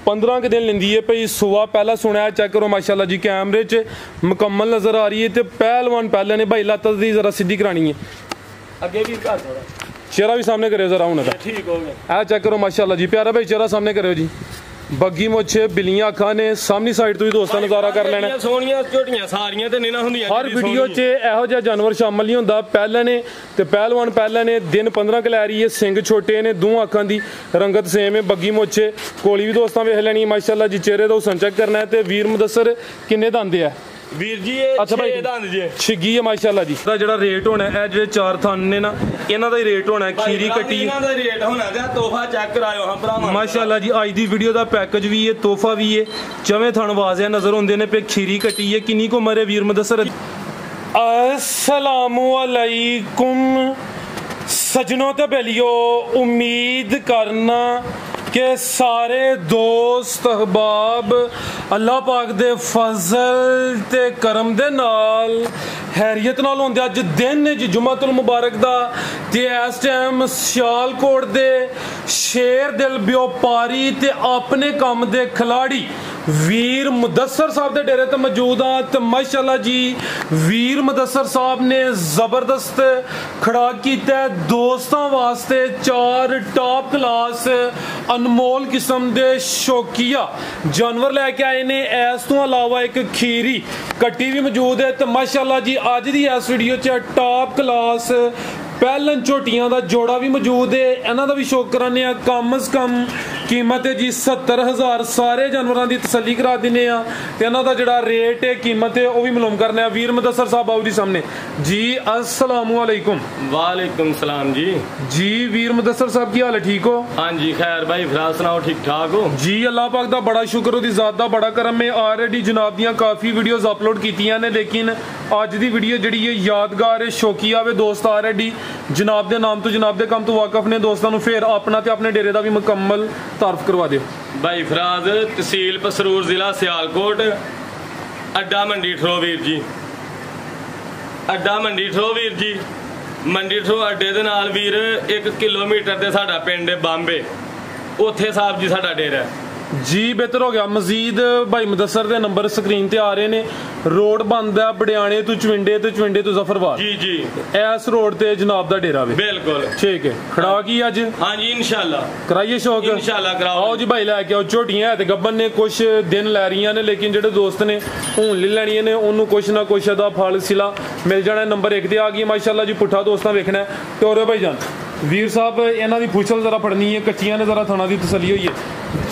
15 के दिन लेंदी है भाई। सुबह पहला सुना चेक करो माशाल्लाह जी, कैमरे च मुकम्मल नज़र आ रही है। तो पहलवान पहले ने भाई लत्त दी जरा सीधी करानी है, अगे भी चेहरा भी सामने करो जरा हूं ठीक हो गया। चेक करो माशाल्लाह जी, प्यारा भाई चेहरा सामने करो जी। बग्गी मुछे बिलियां अखां ने सामनी साइड तो ही दोस्तों नज़ारा कर लेना। सोहणियां झोटियां सारियां ते नहीं ना हुंदियां। हर वीडियो च इहो जिहा जानवर शामिल नहीं होंदा। पहले ने ते पहलवान पहले ने दिन 15 कलैरी है, सिंग छोटे ने, दो अखां दी रंगत सेम है। बग्गी मुछे कोली भी दोस्तों वेख लैनी माशाल्लाह जी। चेहरे दा हुसन चेक करना है। ते वीर मुदस्सर किन्ने दंद है वीर जी? अच्छा भाई छिगी है माशाल्लाह जी। जेड़ा रेट होना है जेडे 4 थन ने ना, इन्हां दा ही रेट होना है। खीरी कट्टी इन्हां दा रेट होना है। तोहफा चेक करायो हां भरावां माशाल्लाह जी। अज दी वीडियो दा पैकेज भी है, तोहफा भी है। चवें थन वाज़े नजर होंदे ने पे। खीरी कट्टी है। किन्नी को मरे वीर मुदस्सर? अस्सलामु अलैकुम सजनों ते बेलियो, उम्मीद करना कि सारे दोस्त अहबाब अल्लाह पाक दे फजल ते करम दे नाल हैरियत नाल होंदे। अज दिन ज जुम्मतुल मुबारक दा ते इस टाइम सियालकोट दे शेर दिल व्यापारी ते अपने काम दे खिलाड़ी वीर मुदस्सर साहब दे डेरे ते मौजूद हाँ। ते माशाल्लाह जी वीर मुदस्सर साहब ने जबरदस्त खड़ा किया दोस्तों वास्ते 4 टॉप क्लास अनमोल किस्म दे शौकिया जानवर लैके आए ने। इस तो अलावा एक खीरी कट्टी भी मौजूद है। तो माशाल्लाह जी अज दी इस वीडियो च टॉप क्लास पहलन झोटियां दा जोड़ा भी मौजूद है। इन्हां दा भी शौक कराने आ। कम अज कम कीमत है जी 70,000। सारे जानवरों की तसल्ली करा दिने आ। इन्हां दा जिहड़ा रेट है कीमत है वह भी मालूम करने। वीर मुदस्सर साहब आओ जी सामने जी। अस्सलामु अलैकुम। वालेकुम सलाम जी। जी वीर मुदस्सर साहब की हाल है? ठीक हो? हाँ जी खैर भाई, फिर सुनाओ ठीक ठाक हो? जी अल्लाह पाक दा बड़ा शुक्र, ओदी ज़ात दा बड़ा करम है। ऑलरेडी जनाब दियां काफ़ी वीडियोज़ अपलोड कीतियां ने, लेकिन अज दी वीडियो जिहड़ी है यादगार है। शौकिया वे दोस्त ऑलरेडी जनाब दे नाम तो जनाब दे काम तो वाकफ ने। दोस्तों को फिर अपना ते अपने डेरे का भी मुकम्मल तारफ करवा दो। भाई फराज तहसील पसरूर जिला सियालकोट, अड्डा मंडी ठरो वीर जी। अड्डा मंडी ठरो वीर जी। मंडी ठरो अड्डे दे नाल वीर 1 किलोमीटर ते साडा पिंड है बांबे, उत्थे साहब जी साडा डेरा है जी। बेहतर हो गया। मजीद भाई मुदस्सर दे नंबर स्क्रीन ते आ रहे ने। रोड बंद है बड़ियाने तो चविंडे तो जफरवाद जी जी। इस रोड ते जनाब दा डेरा वे बिल्कुल ठीक है। खड़ा की अज? हाँ जी इंशाल्लाह कराइए शौक इंशाल्लाह कराओ। आओ जी भाई लैके आओ। झोटियां है ते गब्बन ने कुछ दिन लै रही ने, लेकिन जेडे दोस्त ने हून ले लैनियां ने उन्होंने कुछ ना कुछ दा फल सिला मिल जाना। नंबर 1 ते आ गई माशाल्लाह जी। पुट्ठा दोस्तां वेखना है टोरे भाई जान। वीर साहब इन्हां दी पूछल जरा फड़नी है, कच्चियां ने जरा थाना दी तसल्ली हुई है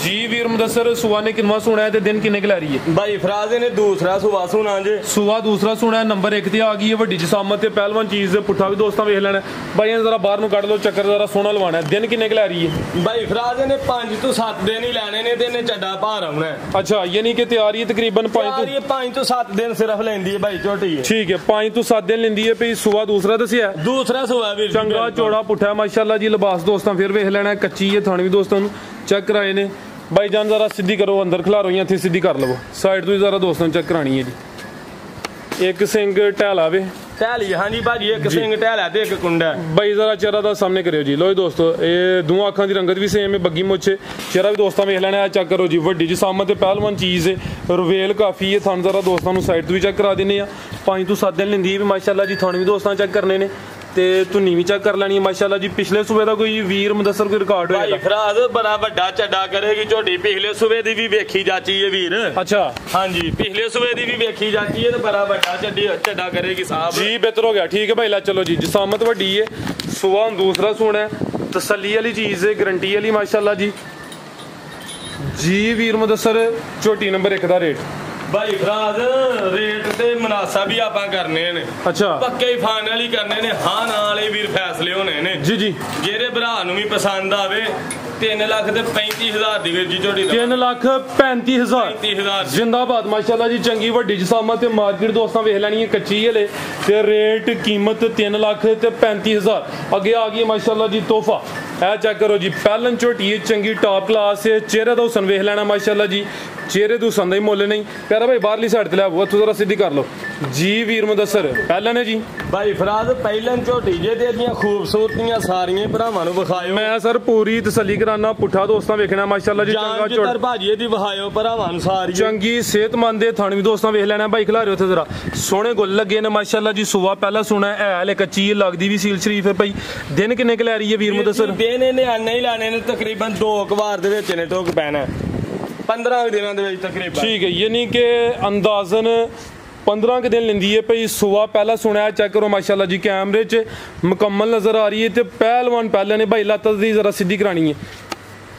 जी। वीर मुदस्सर सुबह ने किनवा सुना है ते दिन किन्ने क लै रही है? भाई फराज ने दूसरा सुबह सुना जे। सुबह दूसरा सुना है। नंबर 1 ते आ गई है। वड्डी जसामत ते पहलवान चीज पुट्ठा भी दोस्तां वेख लेना। भाई जरा बाहर नूं कढ लो, चक्कर जरा सोहना लवाना है। दिन किन्ने क लै रही है? भाई फराज ने 5 तो 7 दिन ही लैने ने ते ने चड्डा भार आउणा है। अच्छा यानी कि तैयारी तकरीबन 5 तो 7 दिन सिर्फ लेंदी है भाई झोटी। ठीक है 5 तो 7 दिन लेंदी है भाई। सुबह दूसरा दसिया? दूसरा सुबह भी चंगा चौड़ा पुट्ठा माशाल्लाह जी। लिबास दोस्तों फिर वेख लेना। कच्ची है थाने भी दोस्तों चेक कराए ने। भाई जान जरा सीधी करो, अंदर खिलारो या इत्थे सीधी कर लवो। साइड तो जरा दोस्तों चेक करानी है जी। एक सिंग टहला वे टहली। हाँ जी भाजी एक सिंग टहला ते एक कुंडा है। भाई जरा चेहरा दा सामने करियो जी। लो दोस्तों ये दो अखां दी रंगत भी सेम है। बग्गी मुछे चेहरा भी दोस्तों वेख लेना है। चेक करो जी। वड्डी जिसामत पहलवान चीज़ है। रवेल काफ़ी है। थान जरा दोस्तों साइड तो भी चेक करा देने। 5 तो 7 दिन लेंदी है माशाल्लाह जी। थाने भी दोस्तों चेक करने ने ते धुनी भी चेक कर लैनी माशाल्लाह जी। पिछले सूबे का कोई वीर मुदस्सर कोई रिकॉर्ड होया? फराज बड़ा वड्डा चड्डा करेगी झोटी। पिछले सूबे दी भी वेखी जाती है वीर। अच्छा हाँ जी पिछले सूबे दी भी वेखी जाती है तो बड़ा वड्डा चड्डा करेगी साहब जी। बेहतर हो गया ठीक है भाई ला चलो जी। जिसामत वड्डी है। सुबह दूसरा सुना है। तसल्ली वाली चीज़ है, गारंटी वाली माशाल्लाह जी। जी वीर मुदस्सर झोटी नंबर 1 का रेट? भाई फराज रेट ते मुनासा भी आप करने ने। अच्छा पक्के ही फाइनल ही करने ने। हाँ ना वाले वीर फैसले होने ने जी जी। जेरे भरा भी पसंद आवे 3,35,000 दी वीर जी झोटी। 3,35,000 जिंदाबाद माशाल्लाह जी। चंगी वड्डी जिसामत ते मार्केट दोस्तों वेख लैनी है कच्ची हले ते रेट कीमत 3,35,000 अगे आ गई माशाल्लाह जी। तोहफा है चेक करो जी। पहलन झोटी है चंगी टॉप क्लास है। चेहरे का हुसन वेख लेना माशाल्लाह जी। चेहरे तो हुसन का ही मुल नहीं। प्यारा भाई बाहरली साइड ते लै आओ, इत्थों जरा सीधी कर लो। जी वीर मुदस्सर पहले ने जी भाई फराज पहले झोटी जे ते ਦੀਆਂ खूबसूरतियां ਸਾਰੀਆਂ ਭਰਾਵਾਂ ਨੂੰ ਵਿਖਾਇਓ मैं सर पूरी तसल्ली कराना पुठा दोस्तां वेखना माशाल्लाह जी चंगा ਚੋੜ ਭਾਜੀ ਦੀ ਵਿਖਾਇਓ ਭਰਾਵਾਂ ਨੂੰ ਸਾਰੀ चंगी सेहतमंद थण भी दोस्तां वेख लेना भाई खिला रहे हो जरा सोहने गुल लगे ने माशाल्लाह जी सुबह पहला सुना है हले कच्ची लगदी भी सील शरीफ है भाई दिन किन्ने क लै रही है वीर मुदस्सर दिन ਇਹਨੇ ਆਨੇ ਹੀ ਲਾਣੇ ਨੇ ਤਕਰੀਬਨ 2 ਵਾਰ ਦੇ ਵਿੱਚ ਨੇ ਟੋਕ ਪੈਣਾ 15 ਦਿਨਾਂ ਦੇ ਵਿੱਚ ਤਕਰੀਬਨ ठीक है यानी कि अंदाजन 15 के दिन लेंदी है भाई सुबह पहला सुना चेक करो माशाल्लाह जी कैमरे च मुकम्मल नजर आ रही है तो पहलवान पहले ने भाई लत्त दी जरा सीधी करानी है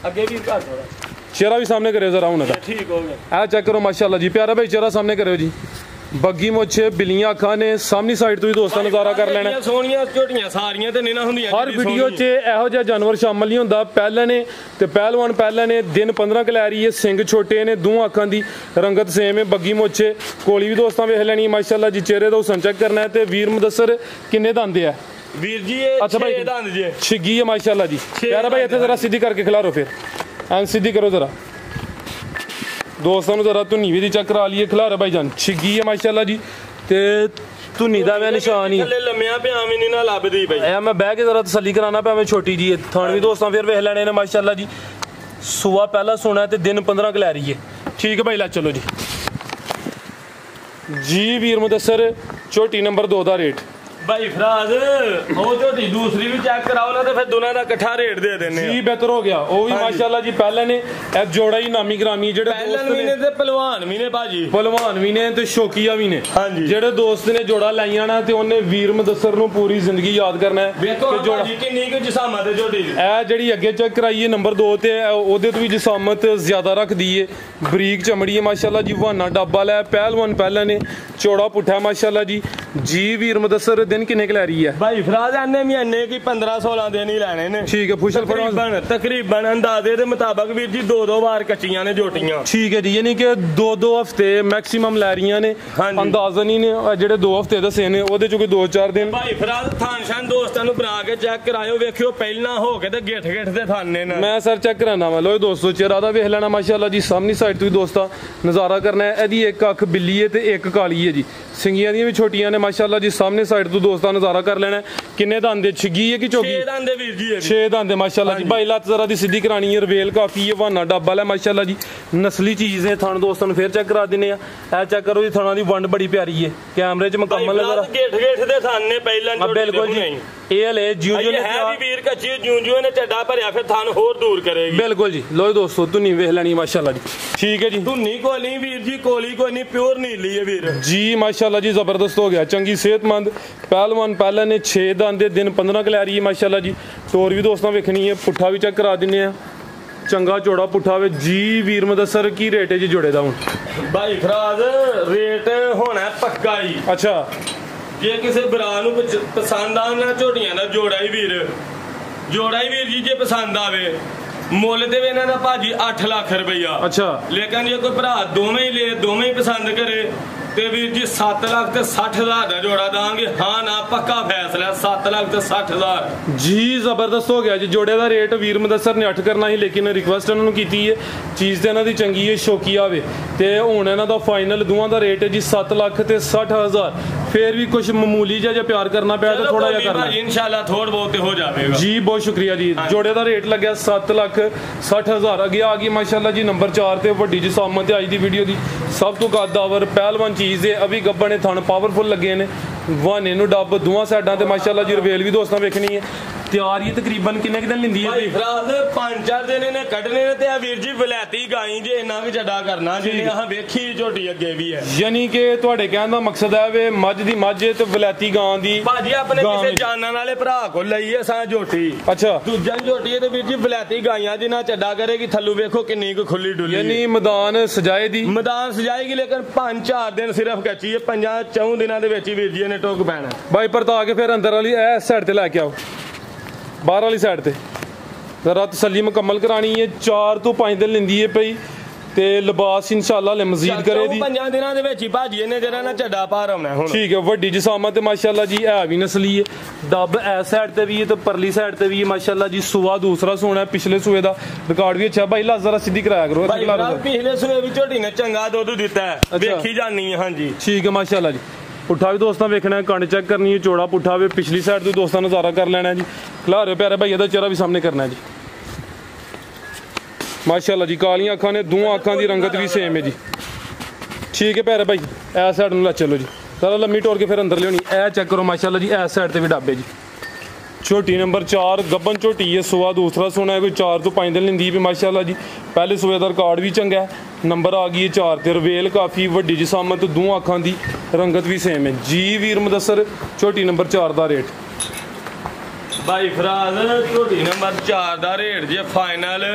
ਅੱਗੇ ਵੀ ਘਰ ਥੋੜਾ चेहरा भी सामने करो जरा हुन ठीक हो गया आ चेक करो माशाल्लाह जी प्यारा भाई चेहरा सामने करो जी ਬੱਗੀ ਮੁੱਛ ਬਿੱਲੀਆਂ ਅੱਖਾਂ ਨੇ ਸਾਹਮਣੀ ਸਾਈਡ ਤੋਂ ਵੀ ਦੋਸਤਾਂ ਨਜ਼ਾਰਾ ਕਰ ਲੈਣਾ ਸੋਹਣੀਆਂ ਝੋਟੀਆਂ ਸਾਰੀਆਂ ਤੇ ਨਹੀਂ ਨਾ ਹੁੰਦੀਆਂ ਹਰ ਵੀਡੀਓ 'ਚ ਇਹੋ ਜਿਹਾ ਜਾਨਵਰ ਸ਼ਾਮਲ ਨਹੀਂ ਹੁੰਦਾ ਪਹਿਲਾਂ ਨੇ ਤੇ ਪਹਿਲਵਾਨ ਪਹਿਲਾਂ ਨੇ ਦਿਨ 15 ਕਲੈਰੀ ਹੈ ਸਿੰਘ ਛੋਟੇ ਨੇ ਦੋ ਅੱਖਾਂ ਦੀ ਰੰਗਤ ਸੇਮ ਹੈ ਬੱਗੀ ਮੁੱਛ ਕੋਲੀ ਵੀ ਦੋਸਤਾਂ ਵੇਖ ਲੈਣੀ ਮਾਸ਼ਾਅੱਲਾ ਜੀ ਚਿਹਰੇ ਦਾ ਹੁਸਨ ਚੈੱਕ ਕਰਨਾ ਹੈ ਤੇ ਵੀਰ ਮੁਦੱਸਰ ਕਿੰਨੇ ਦੰਦ ਆ ਵੀਰ ਜੀ ਇਹ 6 ਦੰਦ ਜੇ ਛਿੱਗੀ ਹੈ ਮਾਸ਼ਾਅੱਲਾ ਜੀ ਪਿਆਰਾ ਭਾਈ ਇੱਥੇ ਜ਼ਰਾ ਸਿੱਧੀ ਕਰਕੇ ਖਿਲਾਰੋ ਫਿਰ ਐਂ ਸਿੱਧੀ ਕਰੋ ਜ਼ਰਾ दोस्तों जरा धुनी भी चेक करा लीए खिलारा भाई जान छिगी है माशाल्लाह जी ते धुनी दा मैं निशान ही लम्मिया पिया भी नहीं ना लभदी भाई ए मैं बह के जरा तसल्ली कराना पे मैं छोटी जी थान भी दोस्तों फिर वेख लेने ने माशाल्लाह जी सुबह पहला सोना है ते दिन 15 क लै रही है ठीक है भाई ला चलो जी वीर मुदस्सर छोटी नंबर 2 दा रेट भाई फराज ਉਹ ਝੋਟੀ दूसरी भी चेक कराओ ना तो फिर दोनों ਦਾ ਇਕੱਠਾ ਰੇਟ ਦੇ ਦਿੰਨੇ जी बेहतर हो गया ਉਹ ਵੀ ਮਾਸ਼ਾਅੱਲਾ ਜੀ ਪਹਿਲੇ ਨੇ ਇਹ ਜੋੜਾ ਹੀ ਨਾਮੀ ਗ੍ਰਾਮੀ ਜਿਹੜੇ ਪਹਿਲਨ ਵੀ ਨੇ ਤੇ ਪਹਿਲਵਾਨ ਵੀ ਨੇ ਭਾਜੀ ਪਹਿਲਵਾਨ ਵੀ ਨੇ ਤੇ ਸ਼ੌਕੀਆ ਵੀ ਨੇ ਹਾਂਜੀ ਜਿਹੜੇ ਦੋਸਤ ਨੇ ਜੋੜਾ ਲਾਈਆਂ ਨਾ ਤੇ ਉਹਨੇ ਵੀਰ ਮੁਦੱਸਰ ਨੂੰ ਪੂਰੀ ਜ਼ਿੰਦਗੀ ਯਾਦ ਕਰਨਾ ਹੈ ਵੇਖੋ ਭਾਜੀ ਕਿੰਨੀ ਕੁ ਜਸਾਮਤ ਹੈ ਝੋਟੀ ਦੀ ਇਹ ਜਿਹੜੀ ਅੱਗੇ ਚੈੱਕ ਕਰਾਈਏ ਨੰਬਰ 2 ਤੇ ਉਹਦੇ ਤੋਂ ਵੀ ਜਸਾਮਤ ਜ਼ਿਆਦਾ ਰੱਖਦੀ ਏ ਬਰੀਕ ਚਮੜੀ ਹੈ ਮਾਸ਼ਾਅੱਲਾ ਜੀ ਵਾਨਾ ਡੱਬਾ ਲੈ ਪਹਿਲਵਾਨ ਪਹਿਲਾਂ ਨੇ ਚੌੜਾ ਪੁੱਠਾ ਮਾਸ਼ਾਅੱਲਾ ਜੀ ਵੀਰ ਮੁਦੱਸਰ ਦਿਨ ਕਿੰਨੇ ਕ ਲੈ ਰਹੀ ਹੈ ਭਾਈ ਫਰਾਜ਼ ਐਨੇ ਵੀ ਐਨੇ ਕੀ 15-16 ਦਿਨ ਹੀ ਲੈਣੇ ਨੇ ਠੀਕ ਹੈ ਫੁਸ਼ਲ ਤਕਰੀਬਨ ਅੰਦਾਜ਼ੇ ਦੇ ਮੁਤਾਬਕ ਵੀਰ ਜੀ 2 ਵਾਰ ਕੱਚੀਆਂ ਨੇ ਝੋਟੀਆਂ ਠੀਕ ਹੈ ਜੀ ਯਾਨੀ ਕਿ 2 ਹਫ਼ਤੇ ਮੈਕਸਿਮਮ ਲੈ ਰਹੀਆਂ ਨੇ ਅੰਦਾਜ਼ਨ ਹੀ ਨੇ ਜਿਹੜੇ 2 ਹਫ਼ਤੇ ਦੱਸੇ ਨੇ ਉਹਦੇ ਚ ਕੋਈ 2-4 ਦਿਨ ਭਾਈ ਫਰਾਜ਼ ਥਾਨਸ਼ਾਨ ਦੋਸਤਾਂ ਨੂੰ ਬਣਾ ਕੇ ਚੈੱਕ ਕਰਾਇਓ ਵੇਖਿਓ ਪਹਿਲਾਂ ਹੋ ਕੇ ਤੇ ਗਿੱਠ ਦੇ ਥਾਨੇ ਨੇ ਮੈਂ ਸਰ ਚੈੱਕ ਕਰਾਣਾ ਵਾ ਲੋ ਦੋਸਤੋ ਚਿਹਰਾ ਦਾ ਵੇਖ ਲੈਣਾ ਮਾਸ਼ਾਅੱਲਾ ਜੀ ਸਾਹਮਣੀ ਸਾਈਡ ਤੋਂ ਵੀ ਦੋਸਤਾ ਨਜ਼ਾਰਾ ਕਰਨਾ ਹੈ ਇਹਦੀ ਇੱਕ ਅੱਖ ਬਿੱਲੀ ਹੈ ਤੇ ਇੱਕ ਕਾਲੀ ਹੈ ਜੀ ਸਿੰਗੀਆਂ ਦੀਆਂ ਵੀ ਛੋਟੀਆਂ ਨੇ ਮਾਸ਼ਾਅੱਲਾ ਜੀ ਸਾਹਮਣੇ ਸਾਈਡ ਤੋਂ ਦੋਸਤਾਂ ਨਜ਼ਾਰਾ ਕਰ ਲੈਣਾ ਕਿੰਨੇ ਦੰਦ ਦੇ ਛਿੱਗੀ ਹੈ ਕਿ ਚੋਗੀ 6 ਦੰਦ ਦੇ ਵੀਰ ਜੀ 6 ਦੰਦ ਦੇ ਮਾਸ਼ਾਅੱਲਾ ਜੀ ਭਾਈ ਲੱਤ ਜ਼ਰਾ ਦੀ ਸਿੱਧੀ ਕਰਾਣੀ ਹੈ ਰਵੇਲ ਕਾਫੀ ਹੈ ਵਾਨਾ ਡੱਬਾ ਲੈ ਮਾਸ਼ਾਅੱਲਾ ਜੀ ਨਸਲੀ ਚੀਜ਼ ਹੈ ਥਣ ਦੋਸਤਾਂ ਨੂੰ ਫੇਰ ਚੈੱਕ ਕਰਾ ਦਿੰਨੇ ਆ ਇਹ ਚੈੱਕ ਕਰੋ ਜੀ ਥਣਾਂ ਦੀ ਵੰਡ ਬੜੀ ਪਿਆਰੀ ਹੈ ਕੈਮਰੇ 'ਚ ਮੁਕੰਮਲ ਨਜ਼ਰ ਗਿੱਠ ਦੇ ਥਣ ਨੇ ਪਹਿਲਾਂ ਬਿਲਕੁਲ ਜੀ ਇਹ ਹਲੇ ਜਿਉਂ ਨੇ ਹੈ ਵੀ ਵੀਰ ਕੱਚੀ ਜਿਉਂ ਨੇ ਝੱਡਾ ਭਰਿਆ ਫਿਰ ਥਣ ਹੋਰ ਦੂਰ ਕਰੇਗੀ ਬਿਲਕੁਲ ਜੀ ਲੋ ਦੋਸਤੋ ਧੁਨੀ ਵੇਖ ਲੈਣੀ ਮਾਸ਼ਾਅੱਲਾ ਜੀ ਠੀਕ ਹੈ ਜੀ ਧੁਨੀ ਕੋਲੀ ਵੀਰ ਜੀ ਕੋਲੀ ਕੋਈ ਨਹੀਂ ਪਿਓਰ ਨੀਲੀ ਹੈ ਵੀਰ ਜੀ ਮਾਸ਼ਾਅੱਲਾ ਜੀ ਜ਼ਬਰਦਸਤ ਹੋ ਗਿਆ ਚੰਗੀ ਸਿਹਤਮੰਦ ਪਹਿਲਵਾਨ ਪਹਿਲਾਂ ਨੇ 6 ਦੰਦ ਦੇ ਦਿਨ 15 ਕ ਲੈ ਰਹੀ ਹੈ ਮਾਸ਼ਾਅੱਲਾ ਜੀ ਟੋਰ ਵੀ ਦੋਸਤਾਂ ਵੇਖਣੀ ਹੈ ਪੁੱਠਾ ਵੀ ਚੈੱਕ ਕਰਾ ਦਿੰਨੇ ਆ ਚੰਗਾ ਚੌੜਾ ਪੁੱਠਾ ਵੇ ਜੀ ਵੀਰ ਮੁਦੱਸਰ ਕੀ ਰੇਟ ਹੈ ਜੀ ਜੋੜੇ ਦਾ ਹੁਣ ਭਾਈ ਫਰਾਜ਼ ਰੇਟ ਹੋਣਾ ਪੱਕਾ ਹੀ ਅੱਛਾ ਜੇ ਕਿਸੇ ਭਰਾ ਨੂੰ ਪਸੰਦ ਆਉਣਾ ਝੋਟੀਆਂ ਦਾ ਜੋੜਾ ਹੀ ਵੀਰ ਜੀ ਜੇ ਪਸੰਦ ਆਵੇ ਮੁੱਲ ਤੇ ਇਹਨਾਂ ਦਾ ਭਾਜੀ 8 ਲੱਖ ਰੁਪਈਆ ਅੱਛਾ ਲੇਕਿਨ ਜੇ ਕੋਈ ਭਰਾ ਦੋਵੇਂ ਹੀ ਪਸੰਦ ਕਰੇ ਤੇ ਵੀਰ ਜੀ 7 ਲੱਖ ਤੇ 60,000 ਦਾ ਜੋੜਾ ਦਾਂਗੇ ਹਾਂ ਨਾ ਪੱਕਾ ਫੈਸਲਾ 7 ਲੱਖ ਤੇ 60,000 ਜੀ ਜ਼ਬਰਦਸਤ ਹੋ ਗਿਆ ਜੀ ਜੋੜੇ ਦਾ ਰੇਟ ਵੀਰ ਮੁਦੱਸਰ ਨੇ 8 ਕਰਨਾ ਸੀ ਲੇਕਿਨ ਰਿਕਵੈਸਟ ਉਹਨਾਂ ਨੂੰ ਕੀਤੀ ਹੈ ਚੀਜ਼ ਤੇ ਇਹਨਾਂ ਦੀ ਚੰਗੀ ਹੈ ਸ਼ੌਕੀਆ ਵੇ ਤੇ ਹੁਣ ਇਹਨਾਂ ਦਾ ਫਾਈਨਲ ਦੋਵਾਂ ਦਾ ਰੇਟ ਹੈ ਜੀ 7 ਲੱਖ ਤੇ 60,000 ਫੇਰ ਵੀ ਕੁਝ ਮਾਮੂਲੀ ਜਿਹਾ ਪਿਆਰ ਕਰਨਾ ਪਿਆ ਤਾਂ ਥੋੜਾ ਜਿਹਾ ਕਰਨਾ ਜੀ ਇਨਸ਼ਾਅੱਲਾ ਥੋੜਾ ਬਹੁਤ ਹੋ ਜਾਵੇਗਾ ਜੀ ਬਹੁਤ ਸ਼ੁਕਰੀਆ ਜੀ ਜੋੜੇ ਦਾ ਰੇਟ ਲੱਗਿਆ 7 ਲੱਖ 60,000 ਅੱਗੇ ਆ ਗਈ ਮਾਸ਼ਾਅੱਲਾ ਜੀ ਨੰਬਰ 4 ਤੇ ਵੱਡੀ ਜੀ ਸਾਮਤ ਅੱਜ ਦੀ ਵੀਡੀਓ ਦੀ ਸਭ ਤੋਂ ਕੱਦਾਵਰ ਪਹਿਲਵਾਨ ਚੀਜ਼ ਹੈ ਅਭੀ ਗੱਬਾ ਨੇ ਥਣ ਪਾਵਰਫੁਲ ਲੱਗੇ ਨੇ ਵਾਨੇ ਨੂੰ ਡੱਬ ਦੋਵਾਂ ਸਾਈਡਾਂ ਤੇ ਮਾਸ਼ਾਅੱਲਾ ਜੀ ਰਵੇਲ ਵੀ ਦੋਸਤਾਂ ਵੇਖਣੀ ਹੈ ਤਿਆਰੀ ਤਕਰੀਬਨ ਕਿੰਨੇ ਦਿਨ ਲੈਂਦੀ ਹੈ ਭਾਈ ਫਰਾਜ਼ 5-4 ਦਿਨ ਇਹਨੇ ਕੱਢਨੇ ਨੇ ਤੇ ਆ ਵੀਰ ਜੀ ਵਲੈਤੀ ਗਾਈ ਜੇ ਇੰਨਾ ਵੀ ਜੱਡਾ ਕਰਨਾ ਜਿਹਨੇ ਆਹ ਵੇਖੀ ਝੋਟੀ ਅੱਗੇ ਵੀ ਹੈ ਯਾਨੀ ਕਿ ਤੁਹਾਡੇ ਕਹਿਣ ਦਾ ਮਕਸਦ ਹੈ ਵੇ ਮੱਝ ਦੀ ਮੱਝ ਤੇ ਵਲੈਤੀ ਗਾਂ ਦੀ ਭਾਜੀ ਆਪਣੇ ਕਿਸੇ ਜਾਨਣ ਵਾਲੇ ਭਰਾ ਕੋਲ ਲਈ ਹੈ ਸਾਂ ਝੋਟੀ ਅੱਛਾ ਦੂਜਾ ਝੋਟੀ ਹੈ ਤੇ ਵੀਰ ਜੀ ਵਲੈਤੀ ਗਾਈਆਂ ਜਿੰਨਾ ਚੱਡਾ ਕਰੇਗੀ ਥੱਲੂ ਵੇਖੋ ਕਿੰਨੀ ਕੁ ਖੁੱਲੀ ਡੁੱਲੀ ਯਾਨੀ ਮੈਦਾਨ ਸਜਾਏਗੀ ਲੇਕਿਨ 5-4 ਦਿਨ ਸਿਰਫ ਕੱਚੀ ਹੈ 5-4 ਦਿਨਾਂ ਦੇ ਵਿੱਚ ਹੀ ਵੀਰ ਜੀ ਨੇ ਟੋਕ ਪੈਣਾ ਬਾਈ ਪਰਤਾ ਕੇ ਫਿਰ ਅੰਦਰ ਵਾਲੀ ਇਹ ਸਾਈਡ ਤੇ ਲੈ ਕੇ ਆਓ ਬਾਹਰ ਵਾਲੀ ਸਾਈਡ ਤੇ ਜ਼ਰਾ ਤਸੱਲੀ ਮੁਕੰਮਲ ਕਰਾਣੀ ਹੈ 4 ਤੋਂ 5 ਦਿਨ ਲੈਂਦੀ ਹੈ ਪਈ ਤੇ ਲਿਬਾਸ ਇਨਸ਼ਾਅੱਲਾ ਲੈ ਮਜ਼ੀਦ ਕਰੇ ਦੀ 5 ਦਿਨਾਂ ਦੇ ਵਿੱਚ ਹੀ ਭਾਜੀ ਇਹਨੇ ਜਿਹੜਾ ਨਾ ਝੱਡਾ ਪਾਰ ਆਉਣਾ ਹੁਣ ਠੀਕ ਹੈ ਵੱਡੀ ਜਸਾਮਤ ਤੇ ਮਾਸ਼ਾਅੱਲਾ ਜੀ ਹੈ ਵੀ ਨਸਲੀ ਹੈ ਡੱਬ ਐਸ ਸਾਈਡ ਤੇ ਵੀ ਹੈ ਤੇ ਪਰਲੀ ਸਾਈਡ ਤੇ ਵੀ ਹੈ ਮਾਸ਼ਾਅੱਲਾ ਜੀ ਸੁਆ ਦੂਸਰਾ ਸੋਨਾ ਪਿਛਲੇ ਸੂਏ ਦਾ ਰਿਕਾਰਡ ਵੀ ਅੱਛਾ ਭਾਈ ਲਾ ਜ਼ਰਾ ਸਿੱਧੀ ਕਰਾਇਆ ਕਰੋ ਪਿਛਲੇ ਸੂਏ ਵੀ ਝੋਟੀ ਨੇ ਚੰਗਾ ਦੁੱਧ ਦਿੱਤਾ ਹੈ ਵੇਖੀ ਜਾਨੀ ਹੈ ਹਾਂਜੀ ਠੀਕ ਹੈ ਮਾਸ਼ਾਅੱਲਾ ਜੀ ਪੁੱਠਾ ਵੀ ਦੋਸਤਾਂ ਵੇਖਣਾ ਹੈ, ਕੰਡ ਚੈੱਕ ਕਰਨੀ ਹੈ, ਚੌੜਾ ਪੁੱਠਾ ਵੇ, ਪਿਛਲੀ ਸਾਈਡ ਤੋਂ ਦੋਸਤਾਂ ਨਜ਼ਾਰਾ ਕਰ ਲੈਣਾ ਜੀ। ਖਿਲਾ ਰਹੇ ਪਿਆਰੇ ਭਾਈ, ਇਹਦਾ ਚਿਹਰਾ ਵੀ ਸਾਹਮਣੇ ਕਰਨਾ ਹੈ ਜੀ। ਮਾਸ਼ਾਅੱਲਾ ਜੀ, ਕਾਲੀਆਂ ਅੱਖਾਂ ਨੇ, ਦੋਵਾਂ ਅੱਖਾਂ ਦੀ ਰੰਗਤ ਵੀ ਸੇਮ ਹੈ ਜੀ। ਠੀਕ ਹੈ ਪਿਆਰੇ ਭਾਈ, ਇਸ ਸਾਈਡ ਨੂੰ ਲੈ ਚਲੋ ਜੀ, ਸਾਰਾ ਲੰਮੀ ਟੋਰ ਕੇ ਫਿਰ ਅੰਦਰ ਲਿਆਉਣੀ। ਇਹ ਚੈੱਕ ਕਰੋ ਮਾਸ਼ਾਅੱਲਾ ਜੀ, ਇਸ ਸਾਈਡ ਤੇ ਵੀ ਡਾਬੇ ਜੀ। ਝੋਟੀ नंबर 4 ਗੱਬਨ ਝੋਟੀ है, सुआ दूसरा सोना है, कोई 4 ਤੋਂ 5 दिन लेंदी भी माशाअल्लाह जी। पहले सुए का रिकॉर्ड भी चंगा है, नंबर आ गई है 4 ते रवेल काफ़ी वड्डी जिसामत, दोवां अखां दी रंगत भी सेम है जी। वीर मुदस्सर झोटी नंबर 4 का रेट भाई फराज झोटी नंबर 4 का रेट जी फाइनल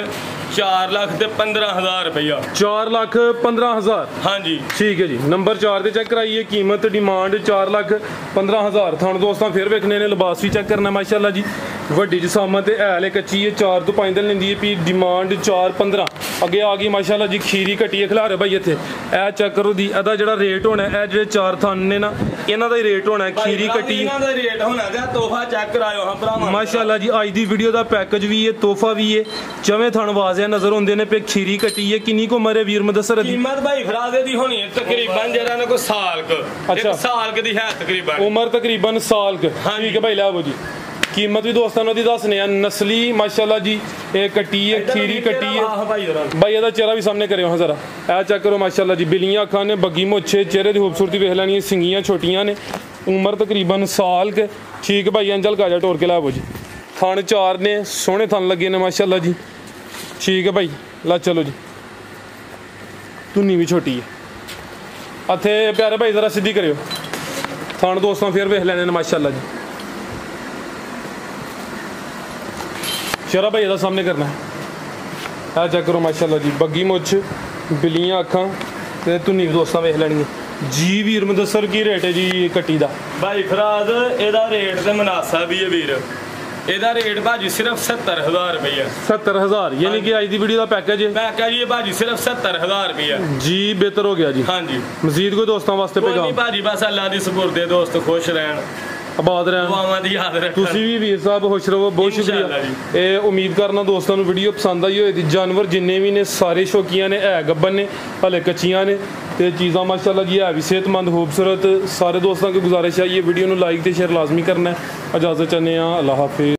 4,15,000 रुपया। 4,15,000 हाँ जी ठीक है जी। नंबर 4 ते चेक कराइए, कीमत डिमांड 4,15,000। थान दोस्तों फिर वेखने ने, लिबास भी चेक करना माशाअल्लाह जी। वड्डी जिसामत है कच्ची है, 4 ਤੋਂ 5 दिन लेंदी है, भी डिमांड 4,15। अगे आ गई माशाअल्लाह जी, खीरी कट्टी है खिलारे भाई इत्थे। ए चेक करो दी, एदा जेड़ा रेट होना है, जेडे 4 थान ने ना, इन्हां दा ही रेट होना है। खीरी कट्टी इन्हां दा रेट होना है, तोहफा चेक करायो हां भरावां माशाअल्लाह जी। अज दी वीडियो दा पैकेज भी है, तोहफा भी है, चवें थान वाजिया नजर होंदे ने पे। खीरी कट्टी है, किन्नी को उम्र है वीर मुदस्सर दी? कीमत भाई फराजे दी होनी है तकरीबन जेड़ा ना कोई साल क, अच्छा। एक साल क दी है तकरीबन, उम्र तकरीबन साल क। ठीक है भाई, लाओ जी। कीमत भी दोस्तों दी दसने आ, नस्ली माशाअल्लाह जी। ये कट्टी है, खीरी कट्टी है भाई, ਇਹਦਾ चेहरा भी सामने करो हाँ जरा। ए चेक करो माशाअल्लाह जी, बिलियां अखां ने, बग्गी मुੱਛ, चेहरे की खूबसूरती वेख लैनी है, सिंगियां छोटियां ने, उम्र तकरीबन साल के। ठीक है भाई, अंजल काजा टोर के लाओ जी। थान 4 ने, सोहने थान लगे ने माशाअल्लाह जी। ठीक है भाई, ला चलो जी। धुन्नी भी छोटी है। इत्थे प्यारे भाई जरा सीधी करियो, थान दोस्तों फिर वेख लैने माशाअल्लाह जी। चेहरा भाई ਇਹਦਾ सामने करना है। ਇਹ चेक करो माशाअल्लाह जी, बग्गी मुੱਛ, बिलियां अखां ते धुन्नी भी दोस्तों वेख लैनी है जी। वीर मुदस्सर की रेट है जी कट्टी दा? भाई फराज ਇਹਦਾ रेट ते मुनासिब भी है वीर, ਇਹਦਾ रेट भाजी सिर्फ 70,000 रुपया। 70,000 यानी कि आज दी वीडियो का पैकेज है? पैकेज ये भाजी सिर्फ 70,000 रुपया जी। बेहतर हो गया जी। हाँ जी। मजीद कोई दोस्तों वास्ते पैगाम? भाजी बस अल्लाह दी सुपुर्द दोस्त खुश रहन, आबाद रहन। तुसी भी वीर साहब खुश रहो, बहुत शुक्रिया। ये उम्मीद करना दोस्तों को वीडियो पसंद आई होएगी। जानवर जिन्ने भी ने सारे शौकियां ने, है गब्बन ने, हले कच्चियां ने, ते चीज़ां माशाअल्लाह जी है भी सेहतमंद खूबसूरत। सारे दोस्तों की गुजारिश है, ये वीडियो को लाइक ते शेयर लाजमी करना है। इजाज़त चाहते हैं, अल्लाह हाफिज़।